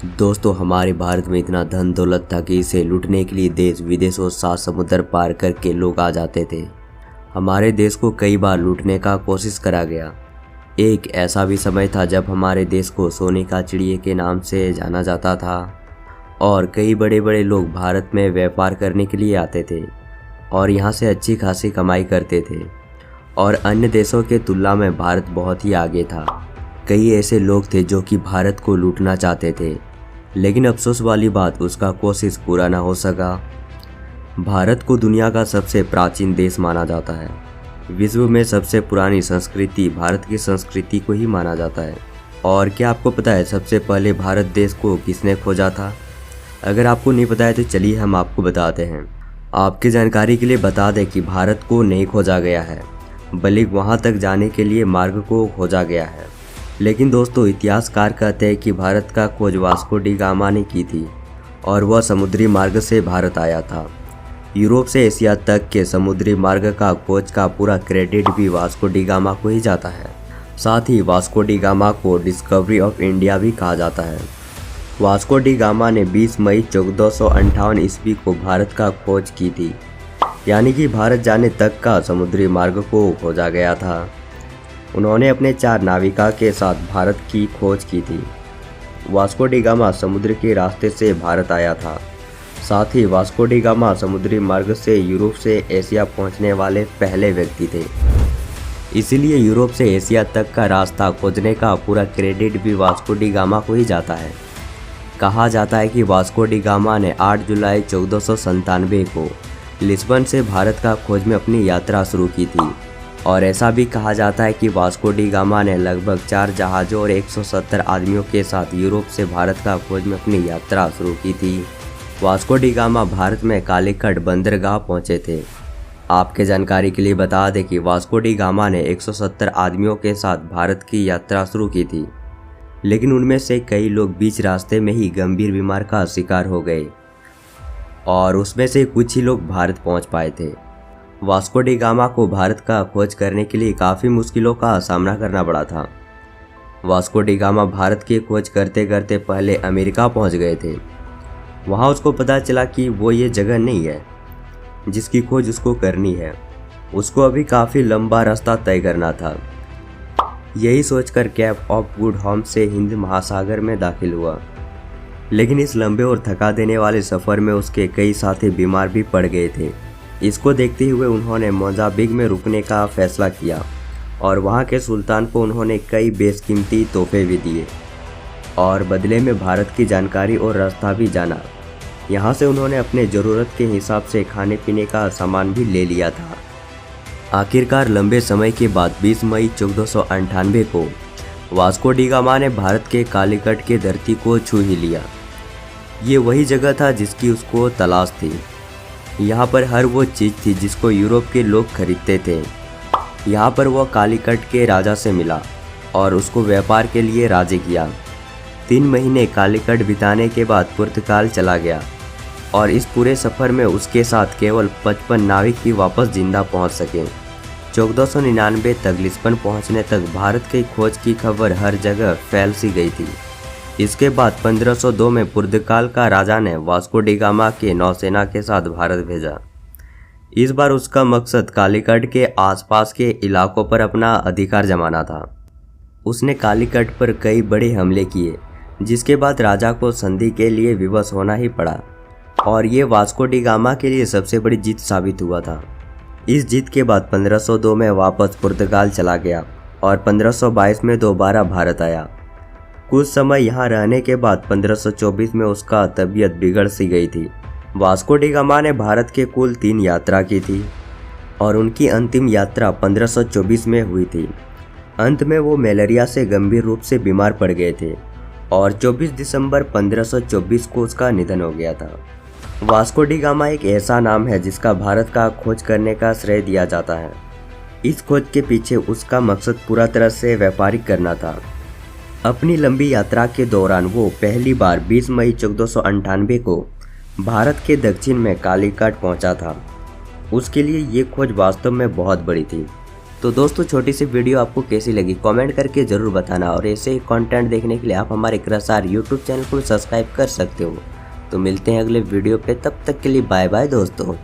दोस्तों, हमारे भारत में इतना धन दौलत था कि इसे लूटने के लिए देश विदेशों 7 समुद्र पार करके लोग आ जाते थे। हमारे देश को कई बार लूटने का कोशिश करा गया। एक ऐसा भी समय था जब हमारे देश को सोने का चिड़िया के नाम से जाना जाता था और कई बड़े बड़े लोग भारत में व्यापार करने के लिए आते थे और यहाँ से अच्छी खासी कमाई करते थे और अन्य देशों के तुलना में भारत बहुत ही आगे था। कई ऐसे लोग थे जो कि भारत को लूटना चाहते थे, लेकिन अफसोस वाली बात उसका कोशिश पूरा ना हो सका। भारत को दुनिया का सबसे प्राचीन देश माना जाता है। विश्व में सबसे पुरानी संस्कृति भारत की संस्कृति को ही माना जाता है। और क्या आपको पता है सबसे पहले भारत देश को किसने खोजा था? अगर आपको नहीं पता है तो चलिए हम आपको बताते हैं। आपकी जानकारी के लिए बता दें कि भारत को नहीं खोजा गया है, बल्कि वहां तक जाने के लिए मार्ग को खोजा गया है। लेकिन दोस्तों, इतिहासकार कहते हैं कि भारत का खोज वास्को डी गामा ने की थी और वह समुद्री मार्ग से भारत आया था। यूरोप से एशिया तक के समुद्री मार्ग का खोज का पूरा क्रेडिट भी वास्को डी गामा को ही जाता है। साथ ही वास्को डी गामा को डिस्कवरी ऑफ इंडिया भी कहा जाता है। वास्को डी गामा ने 20 मई 1458 ईस्वी को भारत का खोज की थी, यानी कि भारत जाने तक का समुद्री मार्ग को खोजा गया था। उन्होंने अपने 4 नाविका के साथ भारत की खोज की थी। वास्को डी गामा समुद्र के रास्ते से भारत आया था। साथ ही वास्को डी गामा समुद्री मार्ग से यूरोप से एशिया पहुंचने वाले पहले व्यक्ति थे। इसीलिए यूरोप से एशिया तक का रास्ता खोजने का पूरा क्रेडिट भी वास्को डी गामा को ही जाता है। कहा जाता है कि वास्को डी गामा ने 8 जुलाई 1497 को लिस्बन से भारत का खोज में अपनी यात्रा शुरू की थी। और ऐसा भी कहा जाता है कि वास्को डी गामा ने लगभग 4 जहाज़ों और 170 आदमियों के साथ यूरोप से भारत का खोज में अपनी यात्रा शुरू की थी। वास्को डी गामा भारत में कालीकट बंदरगाह पहुंचे थे। आपके जानकारी के लिए बता दें कि वास्को डी गामा ने 170 आदमियों के साथ भारत की यात्रा शुरू की थी, लेकिन उनमें से कई लोग बीच रास्ते में ही गंभीर बीमार का शिकार हो गए और उसमें से कुछ ही लोग भारत पहुंच पाए थे। वास्को डी गामा को भारत का खोज करने के लिए काफ़ी मुश्किलों का सामना करना पड़ा था। वास्को डी गामा भारत की खोज करते करते पहले अमेरिका पहुंच गए थे। वहां उसको पता चला कि वो ये जगह नहीं है जिसकी खोज उसको करनी है। उसको अभी काफ़ी लंबा रास्ता तय करना था। यही सोचकर कैप ऑफ गुड होप से हिंद महासागर में दाखिल हुआ, लेकिन इस लंबे और थका देने वाले सफ़र में उसके कई साथी बीमार भी पड़ गए थे। इसको देखते हुए उन्होंने मोजाम्बिक में रुकने का फैसला किया और वहाँ के सुल्तान को उन्होंने कई बेशकीमती तोहफे भी दिए और बदले में भारत की जानकारी और रास्ता भी जाना। यहाँ से उन्होंने अपने ज़रूरत के हिसाब से खाने पीने का सामान भी ले लिया था। आखिरकार लंबे समय के बाद 20 मई 1498 को वास्को डी गामा ने भारत के कालीकट के धरती को छू ही लिया। ये वही जगह था जिसकी उसको तलाश थी। यहाँ पर हर वो चीज़ थी जिसको यूरोप के लोग खरीदते थे। यहाँ पर वह कालीकट के राजा से मिला और उसको व्यापार के लिए राजी किया। 3 महीने कालीकट बिताने के बाद पुर्तगाल चला गया और इस पूरे सफ़र में उसके साथ केवल 55 नाविक ही वापस जिंदा पहुँच सके। 1499 तक लिस्बन पहुँचने तक भारत की खोज की खबर हर जगह फैल सी गई थी। इसके बाद 1502 में पुर्तगाल का राजा ने वास्को डी गामा के नौसेना के साथ भारत भेजा। इस बार उसका मकसद कालीकट के आसपास के इलाकों पर अपना अधिकार जमाना था। उसने कालीकट पर कई बड़े हमले किए, जिसके बाद राजा को संधि के लिए विवश होना ही पड़ा और ये वास्को डी गामा के लिए सबसे बड़ी जीत साबित हुआ था। इस जीत के बाद 1502 में वापस पुर्तगाल चला गया और 1522 में दोबारा भारत आया। कुछ समय यहाँ रहने के बाद 1524 में उसका तबीयत बिगड़ सी गई थी। वास्को डी गामा ने भारत के कुल 3 यात्रा की थी और उनकी अंतिम यात्रा 1524 में हुई थी। अंत में वो मलेरिया से गंभीर रूप से बीमार पड़ गए थे और 24 दिसंबर 1524 को उसका निधन हो गया था। वास्को डी गामा एक ऐसा नाम है जिसका भारत का खोज करने का श्रेय दिया जाता है। इस खोज के पीछे उसका मकसद पूरा तरह से व्यापारिक करना था। अपनी लंबी यात्रा के दौरान वो पहली बार 20 मई 1498 को भारत के दक्षिण में कालीकट पहुंचा था। उसके लिए ये खोज वास्तव में बहुत बड़ी थी। तो दोस्तों छोटी सी वीडियो आपको कैसी लगी कमेंट करके ज़रूर बताना, और ऐसे ही कंटेंट देखने के लिए आप हमारे क्रसार यूट्यूब चैनल को सब्सक्राइब कर सकते हो। तो मिलते हैं अगले वीडियो पे, तब तक के लिए बाय बाय दोस्तों।